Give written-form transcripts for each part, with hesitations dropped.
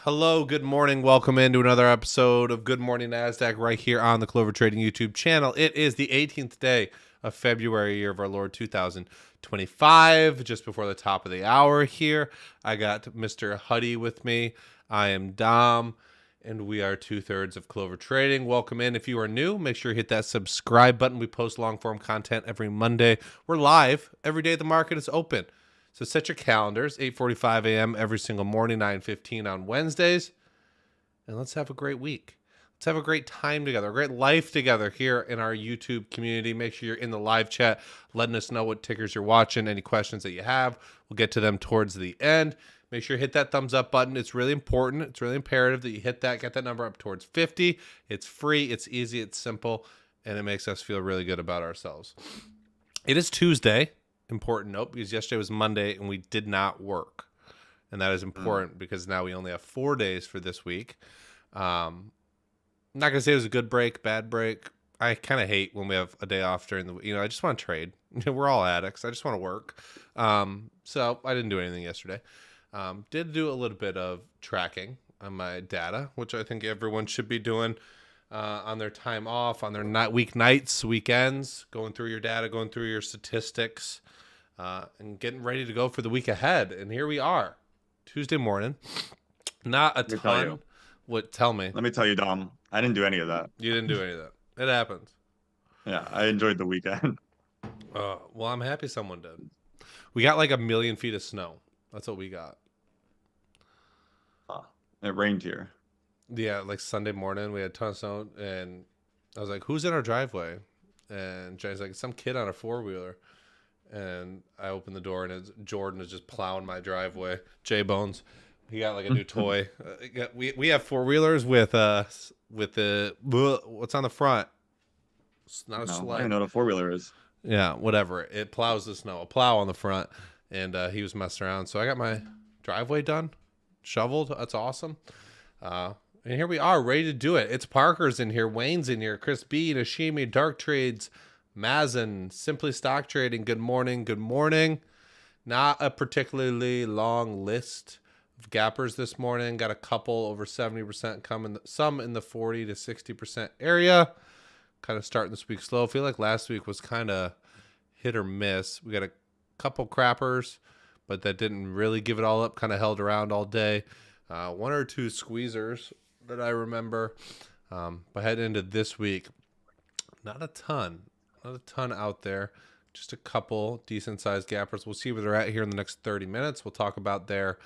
Hello, good morning. Welcome into another episode of Good Morning Nasdaq right here on the Clover Trading YouTube channel. It is the 18th day of February, year of our Lord 2025, just before the top of the hour here. I got Mr. Huddie with me. I am Dom, and we are 2/3 of Clover Trading. Welcome in. If you are new, make sure you hit that subscribe button. We post long-form content every Monday. We're live every day the market is open. So set your calendars, 8:45 a.m. every single morning, 9:15 on Wednesdays, and let's have a great week. Let's have a great time together, a great life together here in our YouTube community. Make sure you're in the live chat, letting us know what tickers you're watching, any questions that you have. We'll get to them towards the end. Make sure you hit that thumbs up button. It's really important. It's really imperative that you hit that, get that number up towards 50. It's free, it's easy, it's simple, and it makes us feel really good about ourselves. It is Tuesday. Important note, because yesterday was Monday and we did not work, and that is important because now we only have 4 days for this week. I'm not gonna say it was a good break, bad break. I kind of hate when we have a day off during the, I just want to trade. We're all addicts. I just want to work. So I didn't do anything yesterday. Did do a little bit of tracking on my data, which I think everyone should be doing on their time off, on their weeknights, weekends, going through your data, going through your statistics, and getting ready to go for the week ahead. And here we are, Tuesday morning. Not a ton. What? Tell me. Let me tell you, Dom, I didn't do any of that. You didn't do any of that. It happens. Yeah, I enjoyed the weekend. Well, I'm happy someone did. We got like 1,000,000 feet of snow. That's what we got. It rained here. Yeah, like Sunday morning, we had a ton of snow, and I was like, "Who's in our driveway?" And Jenny's like, "Some kid on a four-wheeler." And I opened the door, and Jordan is just plowing my driveway. J Bones, he got like a new toy. We have four-wheelers with the what's on the front. It's not a No, I sled. don't even know what a four-wheeler is. Yeah, whatever. It plows the snow. A plow on the front, and he was messing around. So I got my driveway done, shoveled. That's awesome. And here we are, ready to do it. It's Parker's in here, Wayne's in here, Chris B, Nashimi, Dark Trades, Mazen, Simply Stock Trading. Good morning. Good morning. Not a particularly long list of gappers this morning. Got a couple over 70% coming, some in the 40 to 60% area. Kind of starting this week slow. I feel like last week was kind of hit or miss. We got a couple crappers, but that didn't really give it all up. Kind of held around all day. One or two squeezers that I remember. But heading into this week, not a ton out there. Just a couple decent sized gappers. We'll see where they're at here in the next 30 minutes. We'll talk about their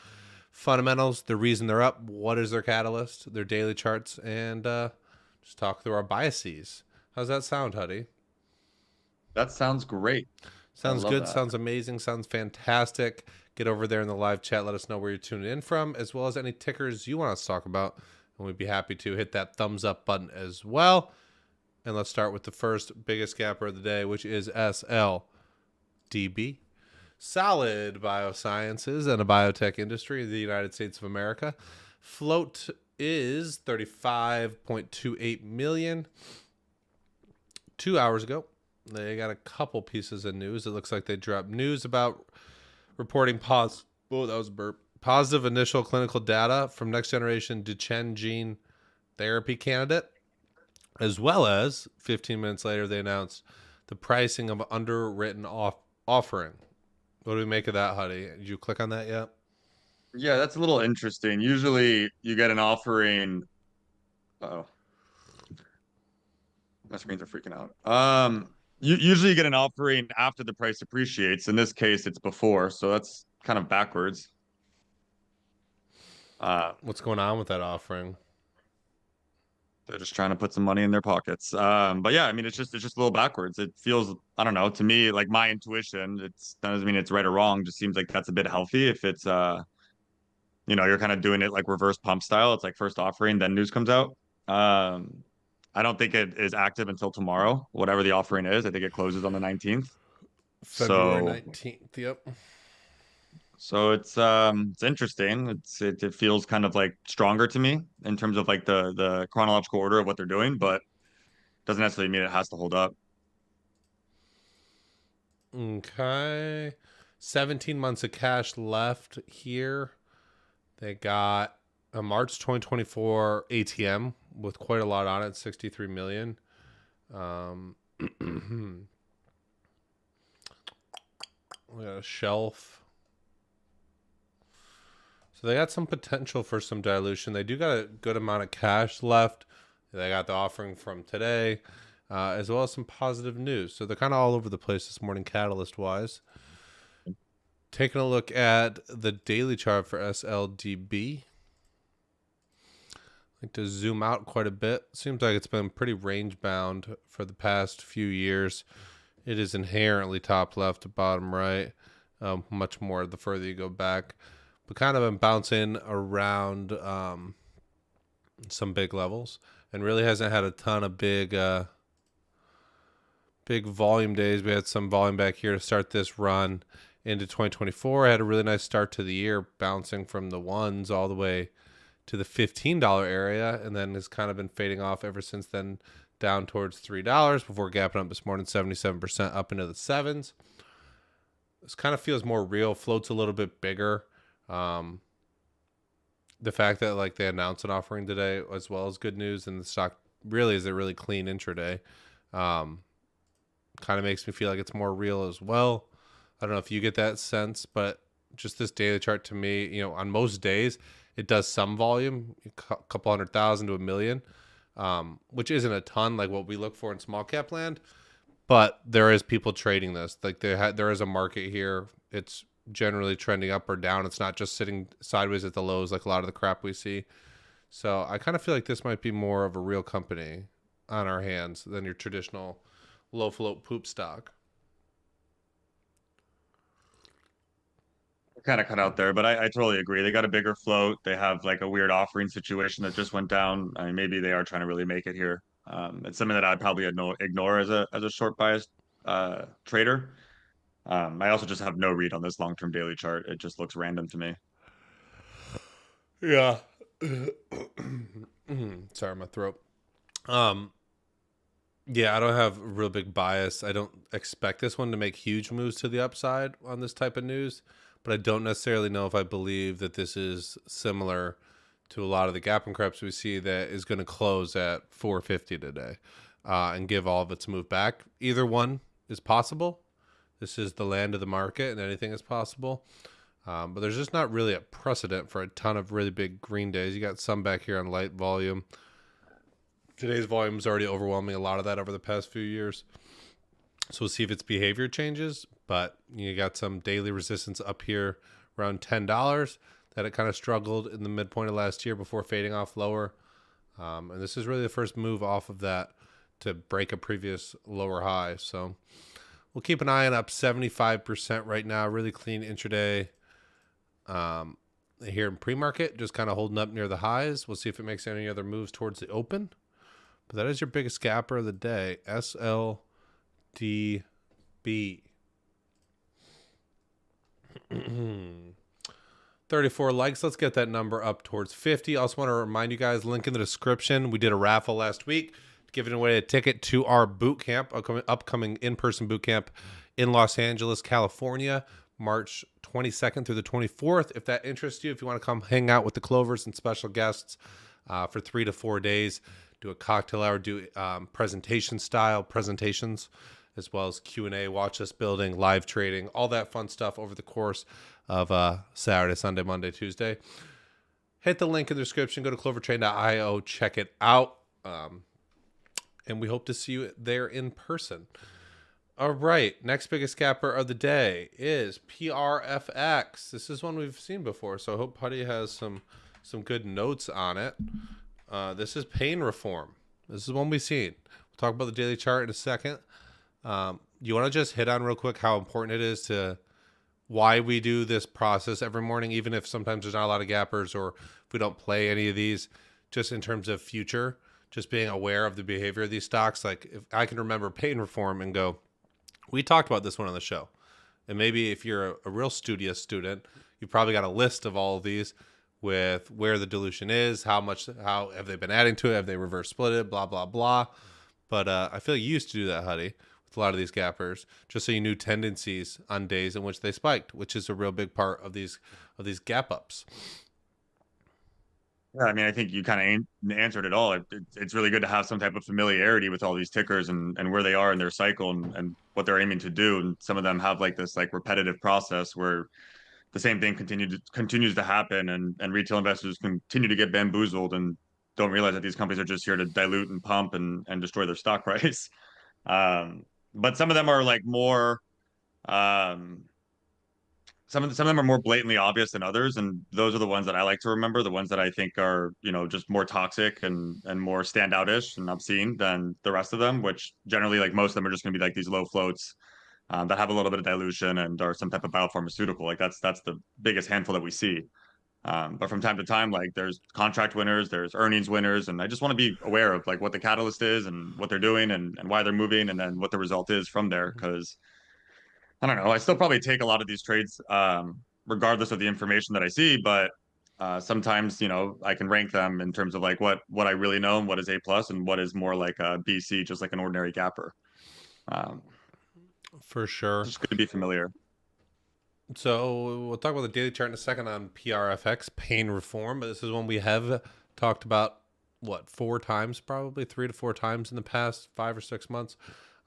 fundamentals, the reason they're up, what is their catalyst, their daily charts, and just talk through our biases. How's that sound, Huddy? That sounds great. Sounds good. Sounds amazing. Sounds fantastic. Get over there in the live chat. Let us know where you're tuning in from, as well as any tickers you want us to talk about. And we'd be happy to hit that thumbs up button as well. And let's start with the first biggest gapper of the day, which is SLDB. Solid biosciences and a biotech industry in the United States of America. Float is 35.28 million. 2 hours ago, they got a couple pieces of news. It looks like they dropped news about reporting that was a burp. Positive initial clinical data from next generation Duchenne gene therapy candidate, as well as 15 minutes later they announced the pricing of underwritten offering. What do we make of that, Huddy? Did you click on that yet? Yeah, that's a little interesting. Usually you get an offering. Oh, my screens are freaking out. You usually get an offering after the price appreciates. In this case, it's before, so that's kind of backwards. What's going on with that offering? They're just trying to put some money in their pockets. But yeah, I mean, it's just a little backwards. It feels, I don't know, to me, like my intuition, that doesn't mean it's right or wrong. Just seems like that's a bit healthy. If it's, you're kind of doing it like reverse pump style. It's like first offering, then news comes out. I don't think it is active until tomorrow, whatever the offering is. I think it closes on the 19th. February So, 19th. Yep. so it's interesting. It feels kind of like stronger to me in terms of like the chronological order of what they're doing, but doesn't necessarily mean it has to hold up. Okay. 17 months of cash left here. They got a March 2024 ATM with quite a lot on it, 63 million. We got a shelf. So they got some potential for some dilution. They do got a good amount of cash left. They got the offering from today, as well as some positive news. So they're kind of all over the place this morning, catalyst-wise. Taking a look at the daily chart for SLDB. I like to zoom out quite a bit. Seems like it's been pretty range-bound for the past few years. It is inherently top left to bottom right, much more the further you go back. But kind of been bouncing around some big levels, and really hasn't had a ton of big volume days. We had some volume back here to start this run into 2024. I had a really nice start to the year, bouncing from the ones all the way to the $15 area, and then has kind of been fading off ever since then, down towards $3 before gapping up this morning 77% up into the sevens. This kind of feels more real, floats a little bit bigger. The fact that like they announced an offering today as well as good news, and the stock really is a really clean intraday. Kind of makes me feel like it's more real as well. I don't know if you get that sense, but just this daily chart to me, on most days it does some volume, a couple 100,000 to 1 million, which isn't a ton like what we look for in small cap land, but there is people trading this. Like there is a market here. It's generally trending up or down. It's not just sitting sideways at the lows like a lot of the crap we see. So I kind of feel like this might be more of a real company on our hands than your traditional low float poop stock. Kind of cut out there, but I totally agree. They got a bigger float. They have like a weird offering situation that just went down. I mean, maybe they are trying to really make it here. It's something that I'd probably ignore as a short biased trader. I also just have no read on this long-term daily chart. It just looks random to me. Yeah. Sorry, my throat. Yeah, I don't have a real big bias. I don't expect this one to make huge moves to the upside on this type of news, but I don't necessarily know if I believe that this is similar to a lot of the gap and creps we see that is going to close at 450 today and give all of its move back. Either one is possible. This is the land of the market and anything is possible. But there's just not really a precedent for a ton of really big green days. You got some back here on light volume. Today's volume is already overwhelming a lot of that over the past few years. So we'll see if its behavior changes. But you got some daily resistance up here around $10 that it kind of struggled in the midpoint of last year before fading off lower. And this is really the first move off of that to break a previous lower high. So we'll keep an eye on up 75% right now. Really clean intraday. Here in pre-market, just kind of holding up near the highs. We'll see if it makes any other moves towards the open. But that is your biggest gapper of the day, SLDB. 34 likes. Let's get that number up towards 50. I also want to remind you guys, link in the description. We did a raffle last week, giving away a ticket to our Bootcamp, upcoming in-person Bootcamp in Los Angeles, California, March 22nd through the 24th. If that interests you, if you want to come hang out with the Clovers and special guests for 3 to 4 days, do a cocktail hour, do presentation style presentations, as well as Q&A, watch us building, live trading, all that fun stuff over the course of Saturday, Sunday, Monday, Tuesday. Hit the link in the description. Go to clovertrade.io. Check it out. And we hope to see you there in person. All right. Next biggest capper of the day is PRFX. This is one we've seen before, so I hope Huddie has some good notes on it. This is pain reform. This is one we've seen. We'll talk about the daily chart in a second. You want to just hit on real quick how important it is to why we do this process every morning, even if sometimes there's not a lot of gappers or if we don't play any of these, just in terms of future, just being aware of the behavior of these stocks. Like if I can remember pain reform and go, we talked about this one on the show. And maybe if you're a real studious student, you've probably got a list of all of these with where the dilution is, how have they been adding to it, have they reverse split it, blah, blah, blah. But I feel like you used to do that, Huddie, with a lot of these gappers, just so you knew tendencies on days in which they spiked, which is a real big part of these gap ups. Yeah, I mean, I think you kind of answered it all. It's really good to have some type of familiarity with all these tickers and where they are in their cycle and what they're aiming to do. And some of them have like this like repetitive process where the same thing continues to happen, and retail investors continue to get bamboozled and don't realize that these companies are just here to dilute and pump and destroy their stock price. Um, but some of them are like more um, some of them are more blatantly obvious than others, and those are the ones that I like to remember, the ones that I think are, just more toxic and more standoutish and obscene than the rest of them, which generally, like, most of them are just going to be like these low floats that have a little bit of dilution and are some type of biopharmaceutical. Like that's the biggest handful that we see. But from time to time, like, there's contract winners, there's earnings winners, and I just want to be aware of like what the catalyst is and what they're doing and why they're moving, and then what the result is from there. Because I don't know. I still probably take a lot of these trades, regardless of the information that I see. But sometimes, I can rank them in terms of like what I really know and what is A plus and what is more like a BC, just like an ordinary gapper. Um, For sure. just good to be familiar. So we'll talk about the daily chart in a second on PRFX, pain reform, but this is one we have talked about, what, 4 times, probably 3 to 4 times in the past 5 or 6 months.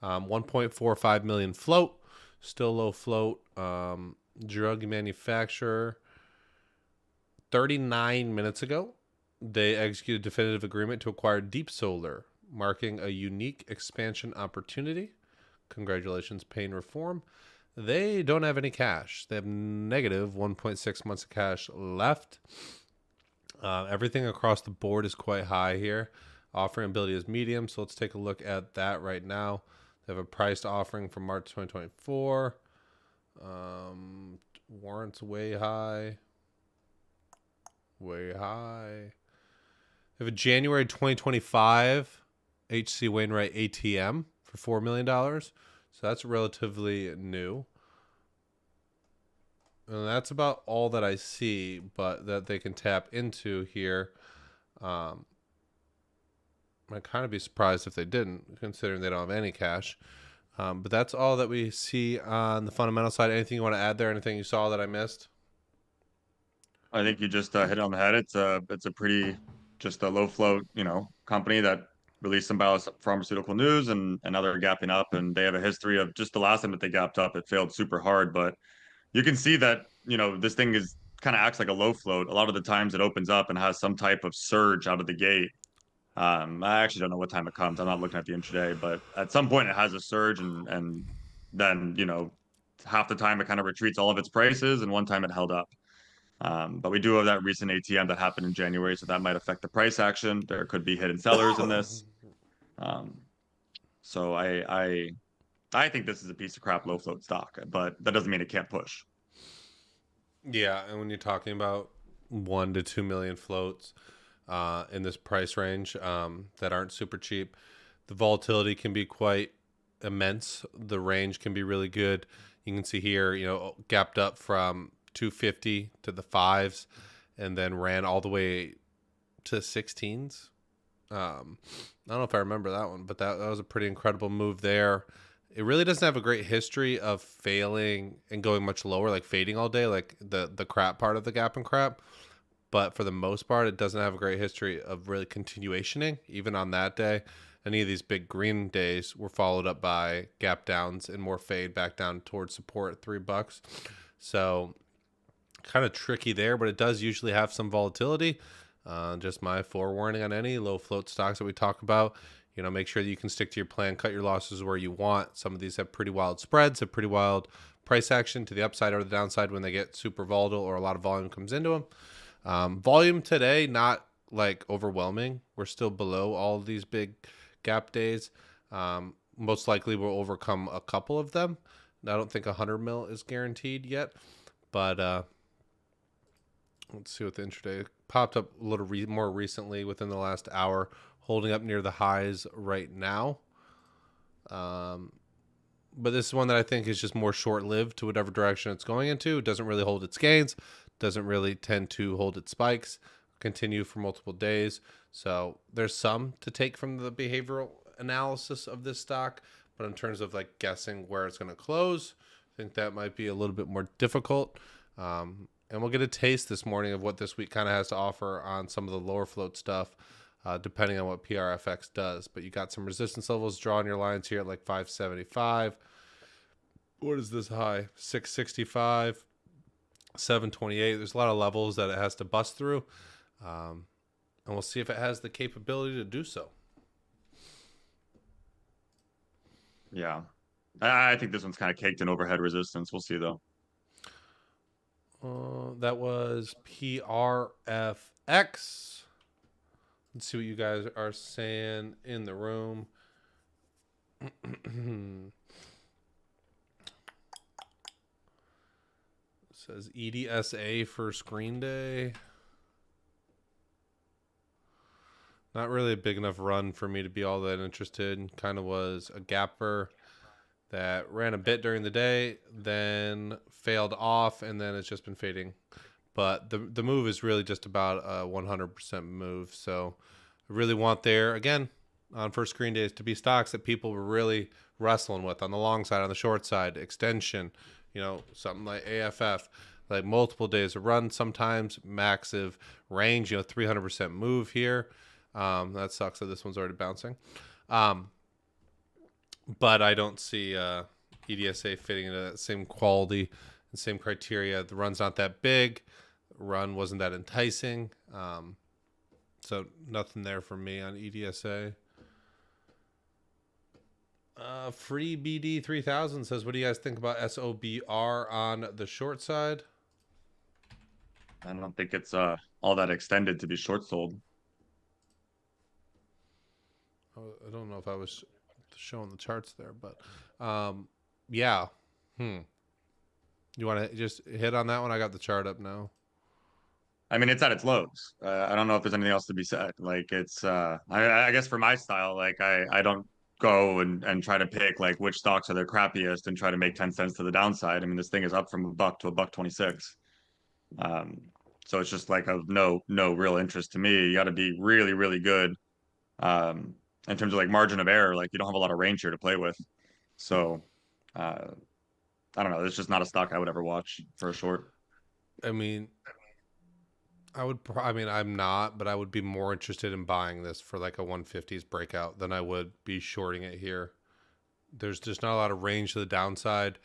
1.45 million float, still low float. Drug manufacturer, 39 minutes ago, they executed a definitive agreement to acquire Deep Solar, marking a unique expansion opportunity. Congratulations, pain reform. They don't have any cash. They have negative 1.6 months of cash left. Everything across the board is quite high here. Offering ability is medium, so let's take a look at that right now. They have a priced offering from March 2024. Warrants way high. Way high. They have a January 2025 HC Wainwright ATM for $4 million. So that's relatively new. And that's about all that I see, but that they can tap into here. I'd kind of be surprised if they didn't, considering they don't have any cash. But that's all that we see on the fundamental side. Anything you want to add there? Anything you saw that I missed? I think you just hit it on the head. It's a pretty just a low float, company that released some biopharmaceutical news, and now they're gapping up, and they have a history of just the last time that they gapped up, it failed super hard. But you can see that, this thing is kind of acts like a low float. A lot of the times it opens up and has some type of surge out of the gate. I actually don't know what time it comes. I'm not looking at the intraday, but at some point it has a surge, and then, half the time it kind of retreats all of its prices, and one time it held up. But we do have that recent ATM that happened in January, so that might affect the price action. There could be hidden sellers in this. Um, so I think this is a piece of crap low float stock, but that doesn't mean it can't push. Yeah, and when you're talking about 1 to 2 million floats in this price range that aren't super cheap, the volatility can be quite immense. The range can be really good. You can see here, gapped up from 250 to the fives, and then ran all the way to 16s. I don't know if I remember that one, but that was a pretty incredible move there. It really doesn't have a great history of failing and going much lower, like fading all day, like the crap part of the gap and crap. But for the most part, it doesn't have a great history of really continuationing, even on that day. Any of these big green days were followed up by gap downs and more fade back down towards support at $3. So kind of tricky there, but it does usually have some volatility. Just my forewarning on any low float stocks that we talk about. Make sure that you can stick to your plan, cut your losses where you want. Some of these have pretty wild spreads, have pretty wild price action to the upside or the downside when they get super volatile or a lot of volume comes into them. Volume today, not like overwhelming. We're still below all of these big gap days. Most likely we'll overcome a couple of them. I don't think 100 mil is guaranteed yet, but let's see what the intraday popped up a little more recently within the last hour, holding up near the highs right now. But this is one that I think is just more short-lived to whatever direction it's going into. It doesn't really hold its gains, doesn't really tend to hold its spikes, continue for multiple days. So there's some to take from the behavioral analysis of this stock, but in terms of like guessing where it's going to close, I think that might be a little bit more difficult. And we'll get a taste this morning of what this week kind of has to offer on some of the lower float stuff, depending on what PRFX does. But you got some resistance levels drawing your lines here at like 575. What is this high? 665, 728. There's a lot of levels that it has to bust through. And we'll see if it has the capability to do so. Yeah. I think this one's kind of caked in overhead resistance. We'll see, though. That was PRFX. Let's see what you guys are saying in the room. Says EDSA for screen day. Not really a big enough run for me to be all that interested. Kind of was a gapper that ran a bit during the day, then failed off, and then it's just been fading. But the move is really just about a 100% move. So I really want there, again, on first screen days, to be stocks that people were really wrestling with on the long side, on the short side, extension, something like AFF, like multiple days of run, sometimes massive range, 300% move here. That sucks that this one's already bouncing. But I don't see EDSA fitting into that same quality and same criteria. The run's not that big. The run wasn't that enticing. So nothing there for me on EDSA. Free BD 3000 says, what do you guys think about SOBR on the short side? I don't think it's all that extended to be short sold. I don't know if I was showing the charts there, but yeah. You want to just hit on that one? I got the chart up now. I mean, it's at its lows. I don't know if there's anything else to be said. Like it's, I guess for my style, like I don't go and try to pick like which stocks are the crappiest and try to make 10 cents to the downside. I mean, this thing is up from $1 to $1.26. So it's just like of no real interest to me. You got to be really, really good. In terms of like margin of error, like you don't have a lot of range here to play with. So, I don't know. It's just not a stock I would ever watch for a short. I mean, I'm not, but I would be more interested in buying this for like a 150s breakout than I would be shorting it here. There's just not a lot of range to the downside.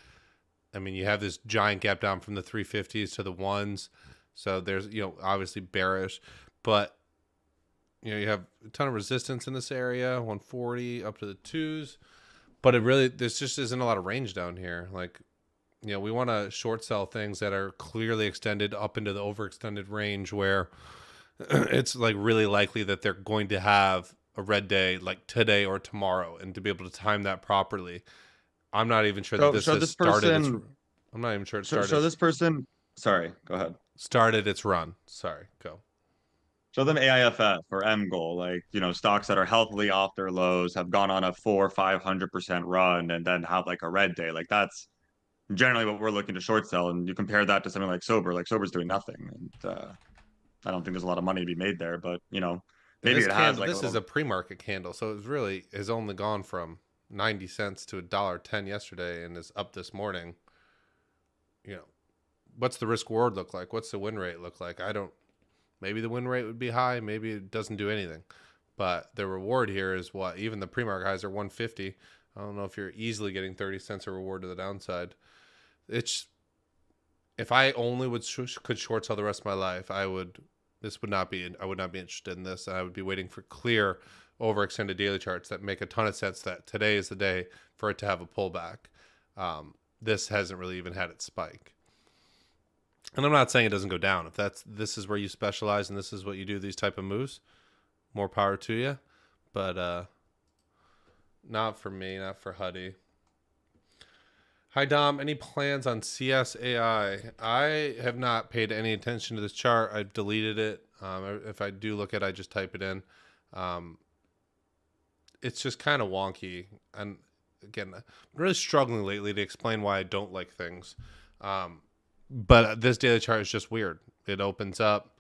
I mean, you have this giant gap down from the 350s to the ones. So there's, obviously bearish, but you have a ton of resistance in this area, 140 up to the twos, but this just isn't a lot of range down here. Like, we want to short sell things that are clearly extended up into the overextended range where it's like really likely that they're going to have a red day like today or tomorrow, and to be able to time that properly. I'm not even sure that this has started. I'm not even sure it started. So this person, sorry, go ahead. Started its run. Sorry, go. Show them AIFF or M goal, like, stocks that are healthily off their lows, have gone on a 400-500% run, and then have like a red day. Like that's generally what we're looking to short sell. And you compare that to something like Sober. Like Sober's doing nothing. And I don't think there's a lot of money to be made there, but maybe it has like this is a pre-market candle. So it really has only gone from 90 cents to $1.10 yesterday and is up this morning. What's the risk reward look like? What's the win rate look like? Maybe the win rate would be high. Maybe it doesn't do anything. But the reward here is what? Even the pre-market highs are 150. I don't know if you're easily getting 30 cents a reward to the downside. If I only could short sell the rest of my life, I would not be interested in this. I would be waiting for clear overextended daily charts that make a ton of sense that today is the day for it to have a pullback. This hasn't really even had its spike. And I'm not saying it doesn't go down. If this is where you specialize and this is what you do, these type of moves, more power to you. But not for me, not for Huddie. Hi, Dom. Any plans on CSAI? I have not paid any attention to this chart. I've deleted it. If I do look at it, I just type it in. It's just kind of wonky. And again, I'm really struggling lately to explain why I don't like things. But this daily chart is just weird. It opens up.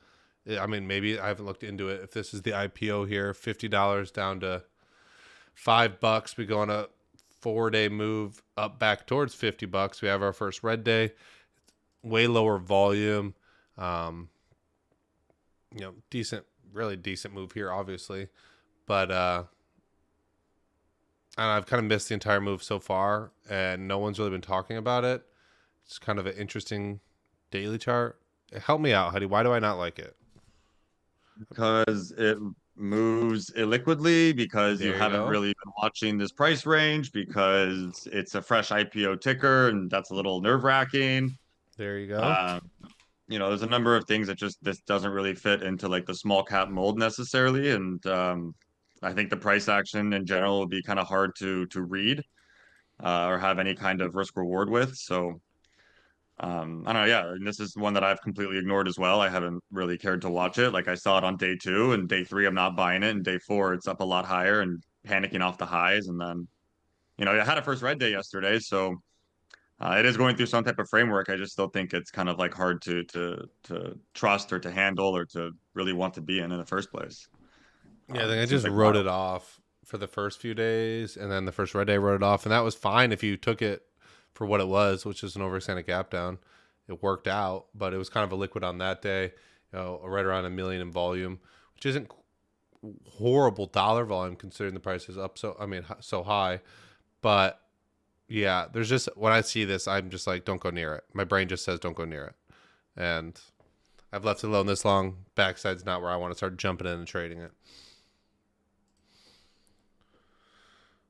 I mean, maybe I haven't looked into it. If this is the IPO here, $50 down to $5. We go on a 4-day move up back towards $50. We have our first red day. Way lower volume. Really decent move here, obviously. But I've kind of missed the entire move so far, and no one's really been talking about it. It's kind of an interesting daily chart. Help me out, Huddy. Why do I not like it? Because it moves illiquidly, because you There you haven't go. really been watching this price range, because it's a fresh IPO ticker, and that's a little nerve-wracking. There you go. Um, there's a number of things that just this doesn't really fit into like the small cap mold necessarily, and I think the price action in general will be kind of hard to read or have any kind of risk reward with. So I don't know, yeah, and this is one that I've completely ignored as well. I haven't really cared to watch it. Like I saw it on day 2, and day 3 I'm not buying it, and day 4 it's up a lot higher and panicking off the highs, and then I had a first red day yesterday, so it is going through some type of framework. I just still think it's kind of like hard to trust or to handle or to really want to be in the first place. Yeah, I think I Seems just like wrote wild. it off for the first few days, and then the first red day wrote it off, and that was fine if you took it for what it was, which is an overextended gap down. It worked out, but it was kind of a liquid on that day, right around 1 million in volume, which isn't horrible dollar volume considering the price is up so high. But yeah, there's just when I see this, I'm just like, don't go near it. My brain just says don't go near it, and I've left it alone this long. Backside's not where I want to start jumping in and trading it.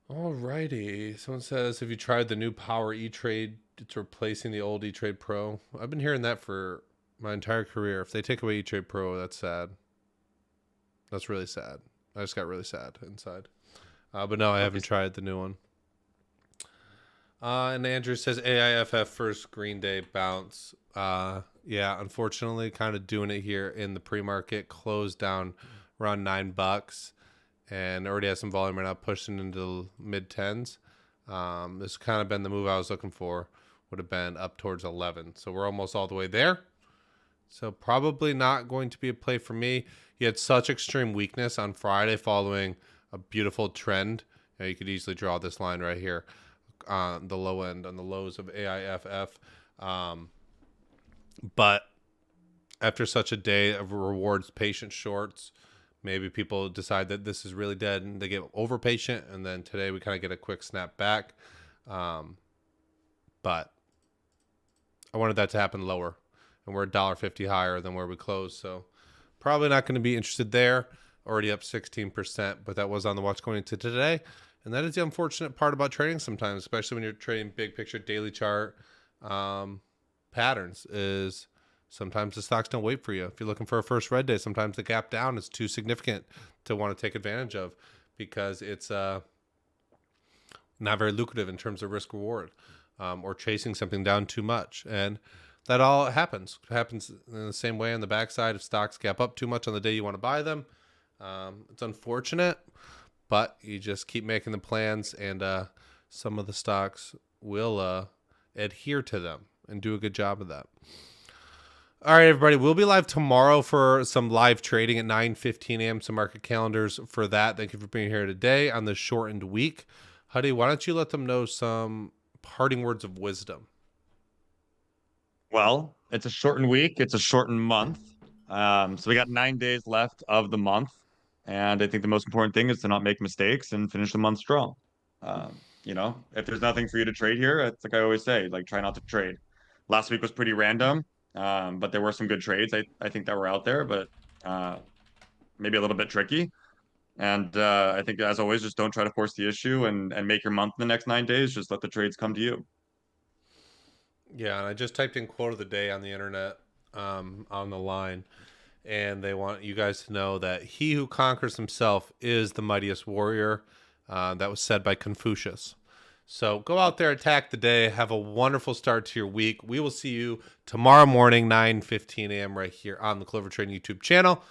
Alrighty. Someone says, have you tried the new Power E-Trade? It's replacing the old E-Trade Pro. I've been hearing that for my entire career. If they take away E-Trade Pro, that's sad. That's really sad. I just got really sad inside. But no, I haven't tried the new one. And Andrew says AIFF first Green Day bounce. Yeah, unfortunately, kind of doing it here in the pre-market. Closed down around $9, and already has some volume right now, pushing into the mid tens. This kind of been the move I was looking for. Would have been up towards 11. So we're almost all the way there. So probably not going to be a play for me. He had such extreme weakness on Friday following a beautiful trend. You could easily draw this line right here on the low end, on the lows of AIFF. But after such a day of rewards patient shorts, maybe people decide that this is really dead and they get over patient. And then today we kind of get a quick snap back. But I wanted that to happen lower. And we're $1.50 higher than where we closed. So probably not going to be interested there. Already up 16%, but that was on the watch going into today. And that is the unfortunate part about trading sometimes, especially when you're trading big picture daily chart patterns, is sometimes the stocks don't wait for you. If you're looking for a first red day, sometimes the gap down is too significant to want to take advantage of because it's not very lucrative in terms of risk reward, or chasing something down too much. And that all happens. It happens in the same way on the backside. If stocks gap up too much on the day you want to buy them, it's unfortunate, but you just keep making the plans, and some of the stocks will adhere to them and do a good job of that. All right, everybody, we'll be live tomorrow for some live trading at 9:15 a.m. Some market calendars for that. Thank you for being here today on this shortened week. Huddy, why don't you let them know some parting words of wisdom? Well, it's a shortened week. It's a shortened month. So we got 9 days left of the month. And I think the most important thing is to not make mistakes and finish the month strong. If there's nothing for you to trade here, it's like I always say, like try not to trade. Last week was pretty random, but there were some good trades I think that were out there, but maybe a little bit tricky. And I think as always, just don't try to force the issue and make your month in the next 9 days. Just let the trades come to you. Yeah, and I just typed in quote of the day on the internet, on the line, and they want you guys to know that he who conquers himself is the mightiest warrior. That was said by Confucius. So go out there, attack the day, have a wonderful start to your week. We will see you tomorrow morning, 9:15 a.m. right here on the Clover Trading YouTube channel.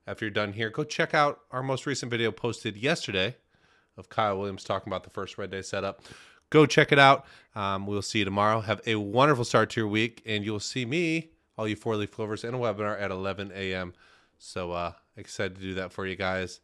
After you're done here, go check out our most recent video posted yesterday of Kyle Williams talking about the first red day setup. Go check it out. We'll see you tomorrow. Have a wonderful start to your week, and you'll see me, all you 4-leaf clovers, in a webinar at 11 a.m. So excited to do that for you guys.